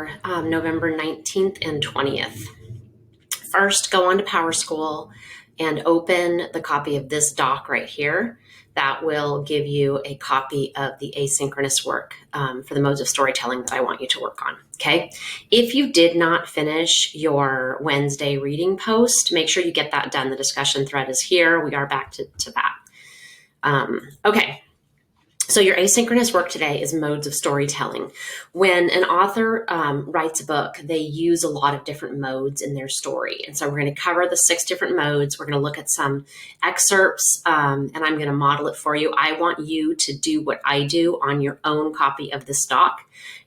for November 19th and 20th. First, go on to PowerSchool and open the copy of this doc right here. That will give you a copy of the asynchronous work for the modes of storytelling that I want you to work on, okay? If you did not finish your Wednesday reading post, make sure you get that done. The discussion thread is here. We are back to that. Okay. So your asynchronous work today is modes of storytelling. When an author writes a book, they use a lot of different modes in their story. And so we're going to cover the 6 different modes. We're going to look at some excerpts, and I'm going to model it for you. I want you to do what I do on your own copy of this doc.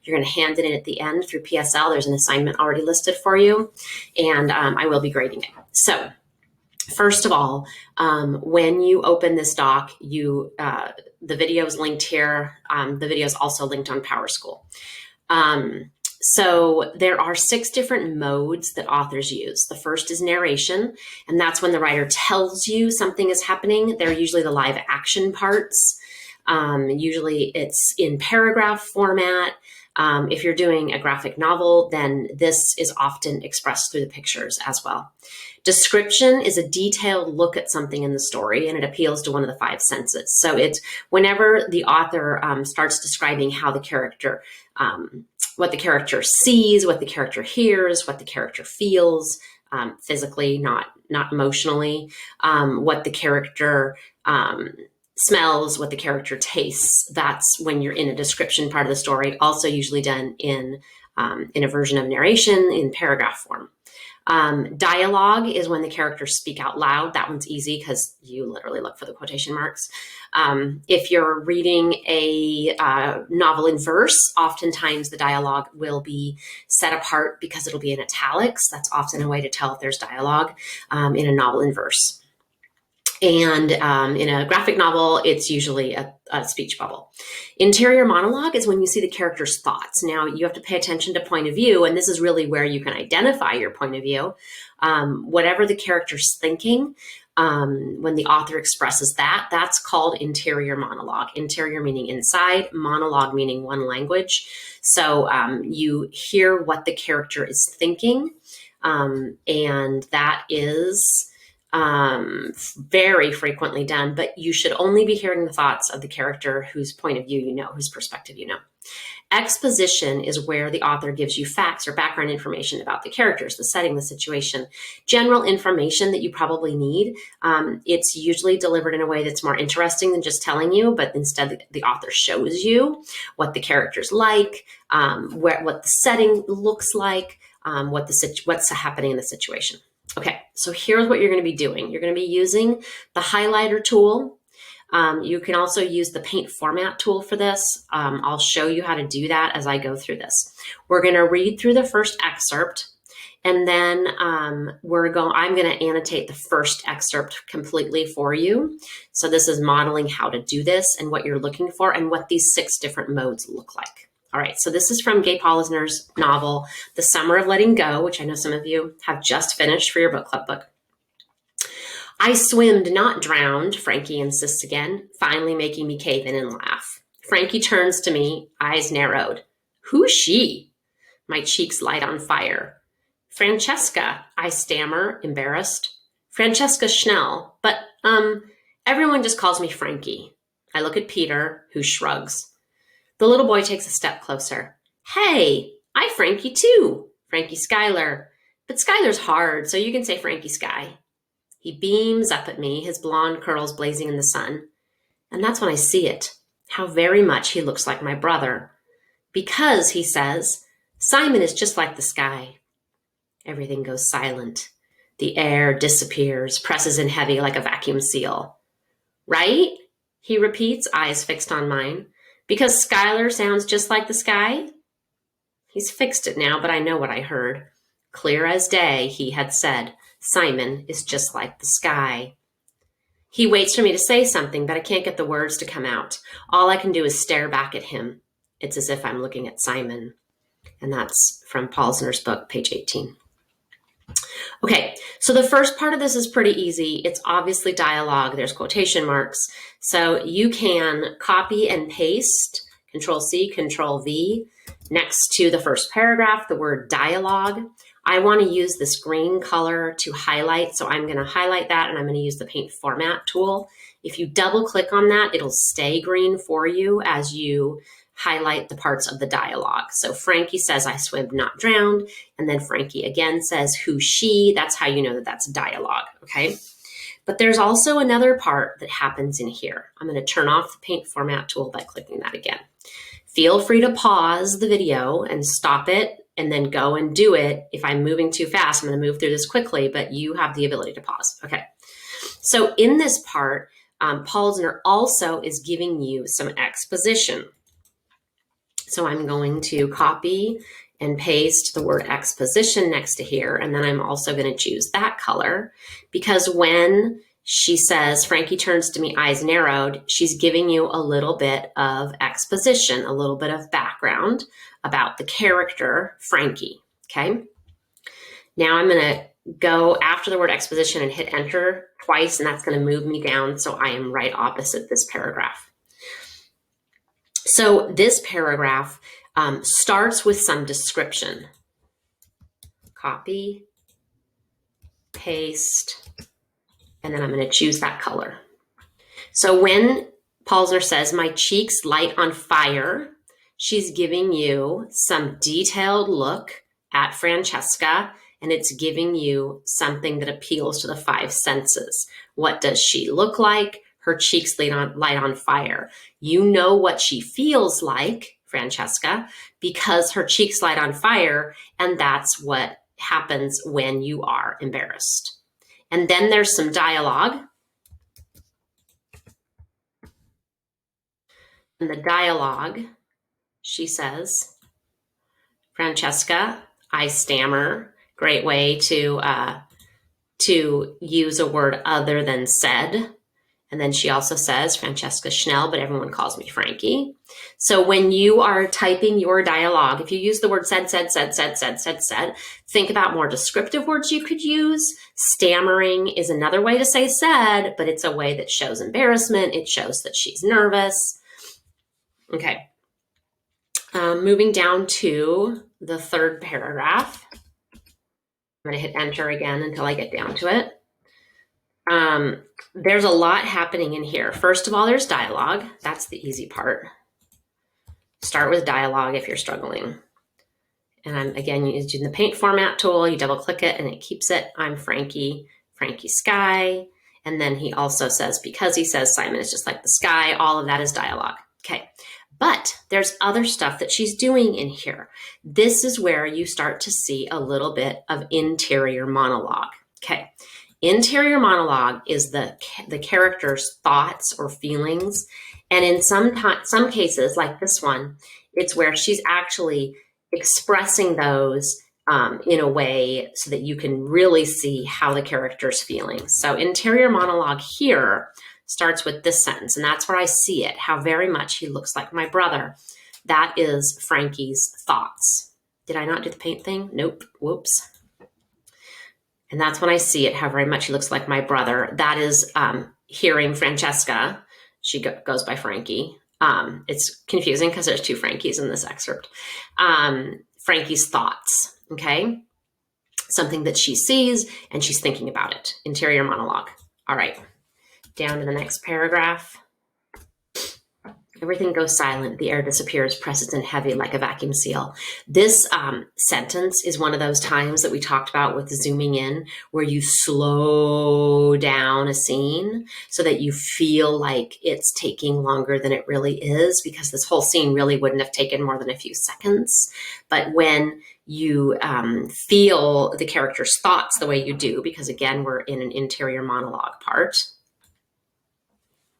You're going to hand it in at the end through PSL. There's an assignment already listed for you, and I will be grading it. So first of all, when you open this doc, the video is linked here. The video is also linked on PowerSchool. So there are 6 different modes that authors use. The first is narration, and that's when the writer tells you something is happening. They're usually the live action parts. Usually it's in paragraph format. If you're doing a graphic novel, then this is often expressed through the pictures as well. Description is a detailed look at something in the story, and it appeals to one of the 5 senses. So it's whenever the author starts describing how the character, what the character sees, what the character hears, what the character feels, physically, not emotionally, what the character smells, what the character tastes. That's when you're in a description part of the story, also usually done in a version of narration in paragraph form. Dialogue is when the characters speak out loud. That one's easy because you literally look for the quotation marks. If you're reading a novel in verse, oftentimes the dialogue will be set apart because it'll be in italics. That's often a way to tell if there's dialogue in a novel in verse. And in a graphic novel, it's usually a speech bubble. Interior monologue is when you see the character's thoughts. Now, you have to pay attention to point of view, and this is really where you can identify your point of view. Whatever the character's thinking, when the author expresses that, that's called interior monologue. Interior meaning inside, monologue meaning one language. So you hear what the character is thinking, and that is very frequently done, but you should only be hearing the thoughts of the character whose point of view you know, whose perspective you know. Exposition is where the author gives you facts or background information about the characters, the setting, the situation, general information that you probably need. It's usually delivered in a way that's more interesting than just telling you, but instead the author shows you what the character's like, what the setting looks like, what's happening in the situation. Okay, so here's what you're going to be doing. You're going to be using the highlighter tool. You can also use the paint format tool for this. I'll show you how to do that as I go through this. We're going to read through the first excerpt, and then I'm going to annotate the first excerpt completely for you. So this is modeling how to do this and what you're looking for and what these 6 different modes look like. All right, so this is from Gay Polisner's novel, The Summer of Letting Go, which I know some of you have just finished for your book club book. I swimmed, not drowned, Frankie insists again, finally making me cave in and laugh. Frankie turns to me, eyes narrowed. Who's she? My cheeks light on fire. Francesca, I stammer, embarrassed. Francesca Schnell, but, everyone just calls me Frankie. I look at Peter, who shrugs. The little boy takes a step closer. Hey, I Frankie too. Frankie Schuyler. But Schuyler's hard, so you can say Frankie Sky. He beams up at me, his blonde curls blazing in the sun. And that's when I see it, how very much he looks like my brother. Because, he says, Simon is just like the sky. Everything goes silent. The air disappears, presses in heavy like a vacuum seal. Right? He repeats, eyes fixed on mine. Because Schuyler sounds just like the sky? He's fixed it now, but I know what I heard. Clear as day, he had said, Simon is just like the sky. He waits for me to say something, but I can't get the words to come out. All I can do is stare back at him. It's as if I'm looking at Simon. And that's from Polisner's book, page 18. Okay, so the first part of this is pretty easy. It's obviously dialogue. There's quotation marks. So you can copy and paste, Control-C, Control-V, Next to the first paragraph, the word dialogue. I want to use this green color to highlight, so I'm going to highlight that and I'm going to use the paint format tool. If you double click on that, it'll stay green for you as you highlight the parts of the dialogue. So Frankie says, I swim, not drowned. And then Frankie again says, who, she. That's how you know that that's dialogue, okay? But there's also another part that happens in here. I'm going to turn off the paint format tool by clicking that again. Feel free to pause the video and stop it and then go and do it. If I'm moving too fast, I'm going to move through this quickly, but you have the ability to pause. Okay. So in this part, Paulsner also is giving you some exposition. So I'm going to copy and paste the word exposition next to here. And then I'm also going to choose that color because when she says, Frankie turns to me, eyes narrowed, she's giving you a little bit of exposition, a little bit of background about the character, Frankie, okay? Now I'm gonna go after the word exposition and hit enter twice, and that's gonna move me down so I am right opposite this paragraph. So this paragraph starts with some description. Copy, paste, and then I'm going to choose that color. So when Paulsner says, my cheeks light on fire, she's giving you some detailed look at Francesca, and it's giving you something that appeals to the five senses. What does she look like? Her cheeks light on fire. You know what she feels like, Francesca, because her cheeks light on fire, and that's what happens when you are embarrassed. And then there's some dialogue. In the dialogue, she says, Francesca, I stammer. Great way to use a word other than said. And then she also says, Francesca Schnell, but everyone calls me Frankie. So when you are typing your dialogue, if you use the word said, think about more descriptive words you could use. Stammering is another way to say said, but it's a way that shows embarrassment. It shows that she's nervous. Okay. Moving down to the third paragraph. I'm going to hit enter again until I get down to it. There's a lot happening in here. First of all, there's dialogue. That's the easy part. Start with dialogue if you're struggling. And I'm, again, using the paint format tool. You double click it and it keeps it. I'm Frankie, Frankie Sky. And then he also says, because he says Simon is just like the sky, all of that is dialogue. Okay. But there's other stuff that she's doing in here. This is where you start to see a little bit of interior monologue. Okay. Interior monologue is the character's thoughts or feelings. And in some cases, like this one, it's where she's actually expressing those in a way so that you can really see how the character's feeling. So interior monologue here starts with this sentence, and that's where I see it, how very much he looks like my brother. That is Frankie's thoughts. Did I not do the paint thing? Nope. Whoops. And that's when I see it, how very much he looks like my brother. That is hearing Francesca. She goes by Frankie. It's confusing because there's two Frankies in this excerpt. Frankie's thoughts, okay? Something that she sees and she's thinking about it. Interior monologue. All right, down to the next paragraph. Everything goes silent. The air disappears, presses in heavy like a vacuum seal. This sentence is one of those times that we talked about with zooming in, where you slow down a scene so that you feel like it's taking longer than it really is, because this whole scene really wouldn't have taken more than a few seconds. But when you feel the character's thoughts the way you do, because again, we're in an interior monologue part.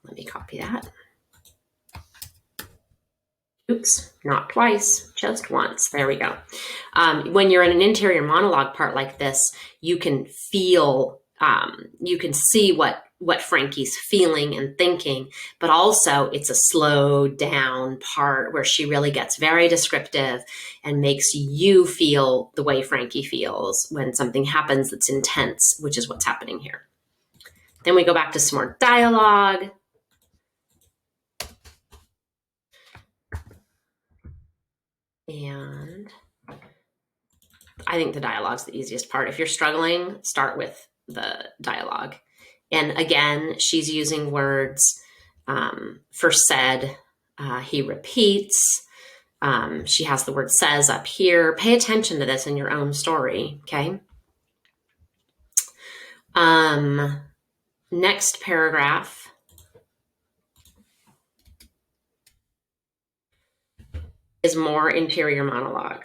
Let me copy that. Oops, not twice, just once. There we go. When you're in an interior monologue part like this, you can feel, you can see what Frankie's feeling and thinking, but also it's a slowed down part where she really gets very descriptive and makes you feel the way Frankie feels when something happens that's intense, which is what's happening here. Then we go back to some more dialogue. And I think the dialogue's the easiest part. If you're struggling, start with the dialogue. And again, she's using words for said. He repeats. She has the word says up here. Pay attention to this in your own story, okay? Next paragraph is more interior monologue.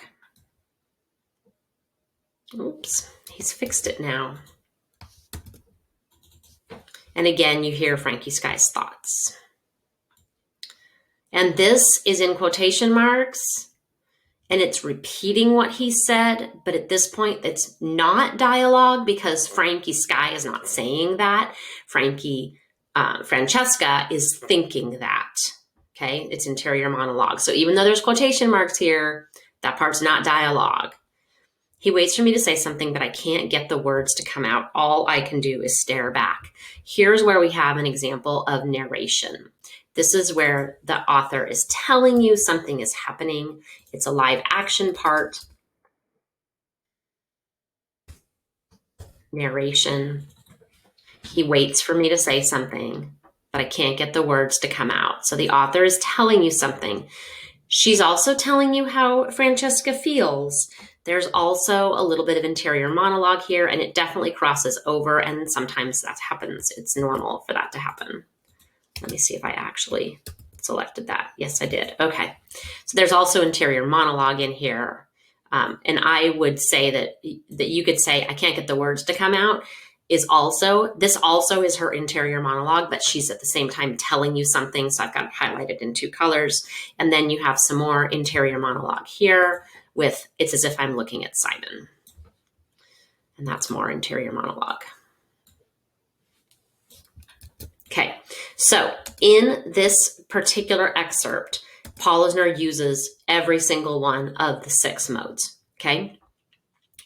Oops, he's fixed it now. And again, you hear Frankie Sky's thoughts. And this is in quotation marks, and it's repeating what he said, but at this point, it's not dialogue because Frankie Sky is not saying that. Francesca is thinking that, okay? It's interior monologue. So even though there's quotation marks here, that part's not dialogue. He waits for me to say something, but I can't get the words to come out. All I can do is stare back. Here's where we have an example of narration. This is where the author is telling you something is happening. It's a live action part. Narration. He waits for me to say something, but I can't get the words to come out. So the author is telling you something. She's also telling you how Francesca feels. There's also a little bit of interior monologue here, and it definitely crosses over, and sometimes that happens. It's normal for that to happen. Let me see if I actually selected that. Yes, I did. Okay. So there's also interior monologue in here. And I would say that you could say, I can't get the words to come out, this also is her interior monologue, but she's at the same time telling you something. So I've got it highlighted in 2 colors. And then you have some more interior monologue here with, it's as if I'm looking at Simon. And that's more interior monologue. Okay, so in this particular excerpt, Paul Eisner uses every single one of the 6 modes, okay?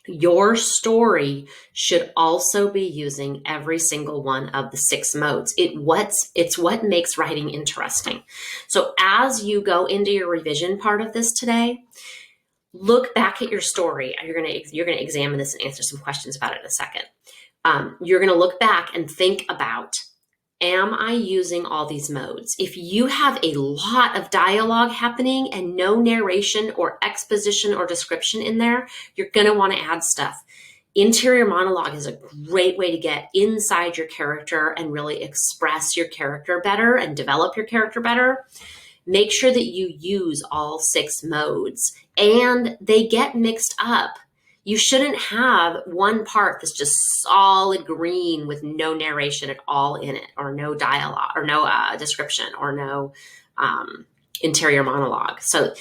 Your story should also be using every single one of the 6 modes. It's what makes writing interesting. So as you go into your revision part of this today, look back at your story. You're gonna examine this and answer some questions about it in a second. You're gonna look back and think about, am I using all these modes? If you have a lot of dialogue happening and no narration or exposition or description in there, you're going to want to add stuff. Interior monologue is a great way to get inside your character and really express your character better and develop your character better. Make sure that you use all 6 modes and they get mixed up. You shouldn't have one part that's just solid green with no narration at all in it, or no dialogue, or no description, or no interior monologue. So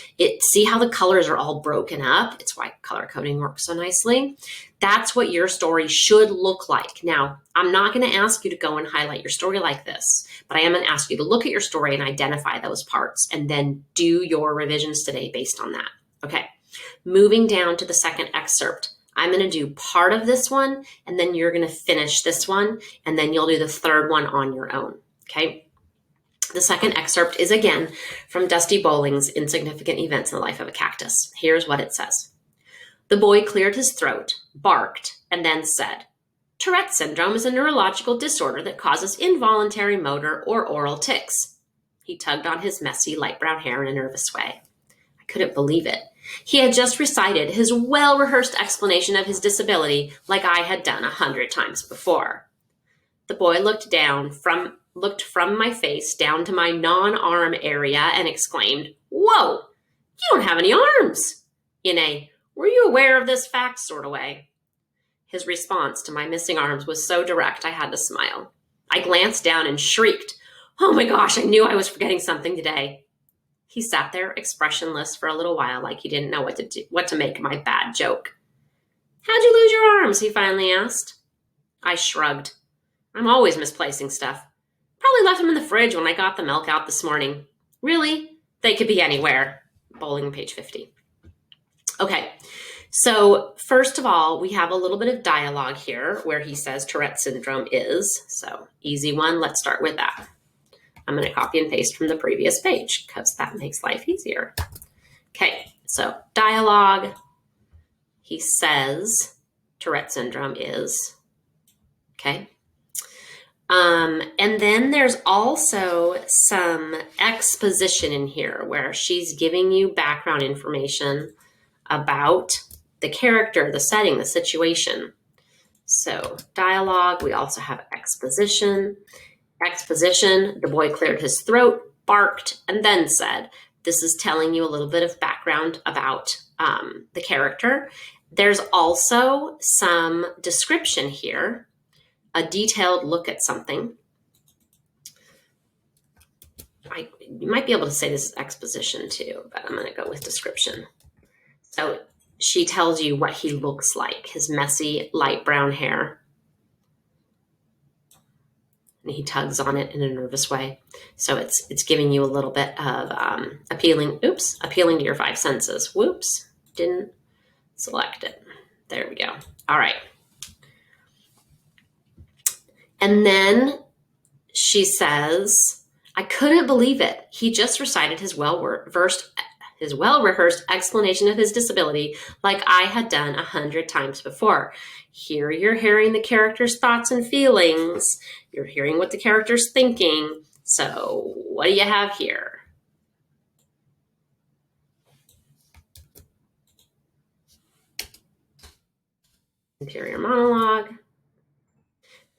see how the colors are all broken up? It's why color coding works so nicely. That's what your story should look like. Now, I'm not going to ask you to go and highlight your story like this, but I am going to ask you to look at your story and identify those parts and then do your revisions today based on that. Okay. Moving down to the second excerpt, I'm going to do part of this one, and then you're going to finish this one, and then you'll do the third one on your own, okay? The second excerpt is again from Dusty Bowling's Insignificant Events in the Life of a Cactus. Here's what it says. The boy cleared his throat, barked, and then said, Tourette syndrome is a neurological disorder that causes involuntary motor or oral tics. He tugged on his messy light brown hair in a nervous way. I couldn't believe it. He had just recited his well-rehearsed explanation of his disability like I had done 100 times before. The boy looked from my face down to my non-arm area and exclaimed, Whoa, you don't have any arms! In a, were you aware of this fact sort of way. His response to my missing arms was so direct I had to smile. I glanced down and shrieked, Oh my gosh, I knew I was forgetting something today. He sat there expressionless for a little while like he didn't know what to make of my bad joke. How'd you lose your arms? He finally asked. I shrugged. I'm always misplacing stuff. Probably left them in the fridge when I got the milk out this morning. Really? They could be anywhere. Bowling, page 50. Okay, so first of all, we have a little bit of dialogue here where he says Tourette syndrome is. So easy one. Let's start with that. I'm going to copy and paste from the previous page because that makes life easier. Okay, So dialogue, he says Tourette syndrome is, okay? And then there's also some exposition in here where she's giving you background information about the character, the setting, the situation. So dialogue, we also have exposition. Exposition, the boy cleared his throat, barked, and then said. This is telling you a little bit of background about the character. There's also some description here, a detailed look at something. You might be able to say this is exposition too, but I'm going to go with description. So she tells you what he looks like, his messy, light brown hair. And he tugs on it in a nervous way. So it's giving you a little bit of appealing to your five senses. Whoops, didn't select it. There we go. All right. And then she says, I couldn't believe it. He just recited his well-rehearsed explanation of his disability like I had done 100 times before. Here you're hearing the character's thoughts and feelings. You're hearing what the character's thinking. So what do you have here? Interior monologue.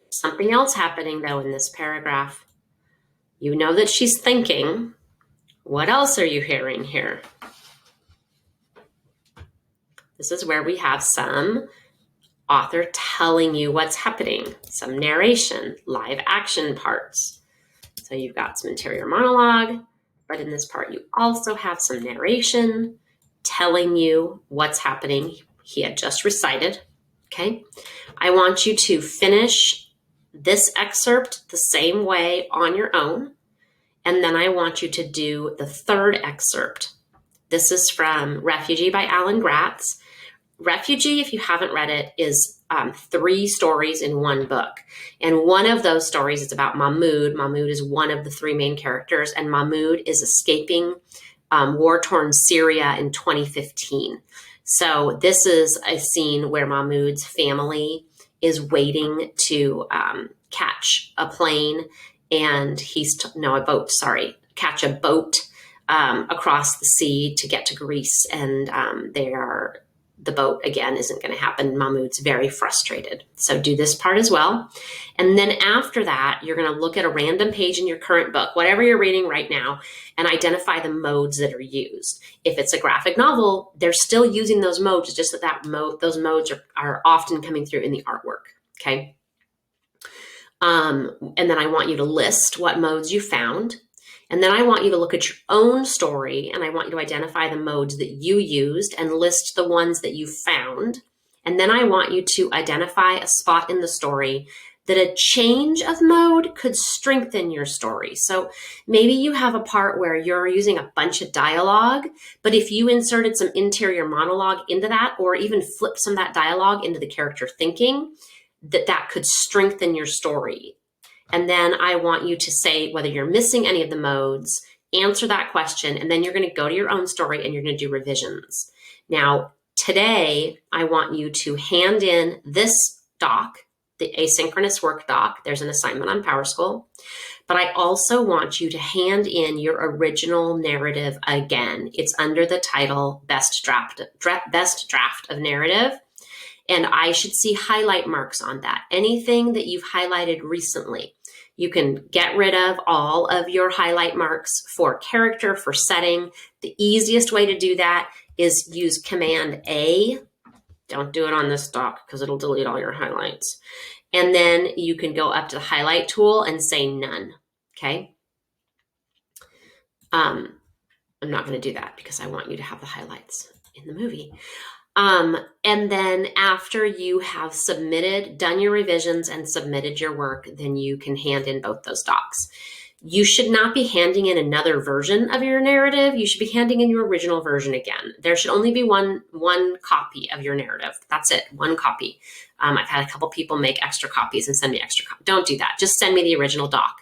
Something else happening though in this paragraph. You know that she's thinking. What else are you hearing here? This is where we have some author telling you what's happening, some narration, live action parts. So you've got some interior monologue, but in this part you also have some narration telling you what's happening. He had just recited, okay? I want you to finish this excerpt the same way on your own, and then I want you to do the third excerpt. This is from Refugee by Alan Gratz. Refugee, if you haven't read it, is 3 stories in one book. And one of those stories is about Mahmoud. Mahmoud is one of the 3 main characters, and Mahmoud is escaping war-torn Syria in 2015. So this is a scene where Mahmoud's family is waiting to catch a plane, and catch a boat across the sea to get to Greece, and the boat, again, isn't going to happen. Mahmoud's very frustrated. So do this part as well. And then after that, you're going to look at a random page in your current book, whatever you're reading right now, and identify the modes that are used. If it's a graphic novel, they're still using those modes, just those modes are often coming through in the artwork, okay? And then I want you to list what modes you found. And then I want you to look at your own story, and I want you to identify the modes that you used and list the ones that you found. And then I want you to identify a spot in the story that a change of mode could strengthen your story. So maybe you have a part where you're using a bunch of dialogue, but if you inserted some interior monologue into that, or even flip some of that dialogue into the character thinking, that could strengthen your story. And then I want you to say whether you're missing any of the modes, answer that question, and then you're going to go to your own story and you're going to do revisions. Now, today, I want you to hand in this doc, the asynchronous work doc. There's an assignment on PowerSchool. But I also want you to hand in your original narrative again. It's under the title Best Draft of Narrative. And I should see highlight marks on that. Anything that you've highlighted recently. You can get rid of all of your highlight marks for character, for setting. The easiest way to do that is use Command A. Don't do it on this doc because it'll delete all your highlights. And then you can go up to the highlight tool and say none, okay? I'm not going to do that because I want you to have the highlights in the movie. And then after you have done your revisions and submitted your work, then you can hand in both those docs. You should not be handing in another version of your narrative. You should be handing in your original version again. There should only be one copy of your narrative. That's it, one copy. I've had a couple people make extra copies and send me extra copies. Don't do that. Just send me the original doc.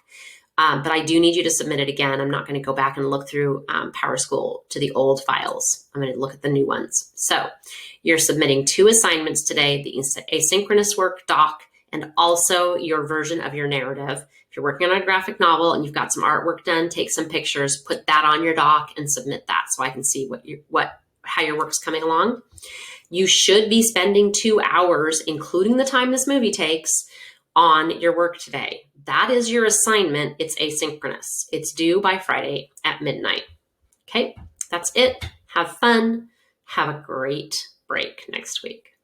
But I do need you to submit it again. I'm not going to go back and look through PowerSchool to the old files. I'm going to look at the new ones. So you're submitting 2 assignments today, the asynchronous work doc, and also your version of your narrative. If you're working on a graphic novel and you've got some artwork done, take some pictures, put that on your doc and submit that so I can see how your work's coming along. You should be spending 2 hours, including the time this movie takes, on your work today. That is your assignment. It's asynchronous. It's due by Friday at midnight. Okay, that's it. Have fun. Have a great break next week.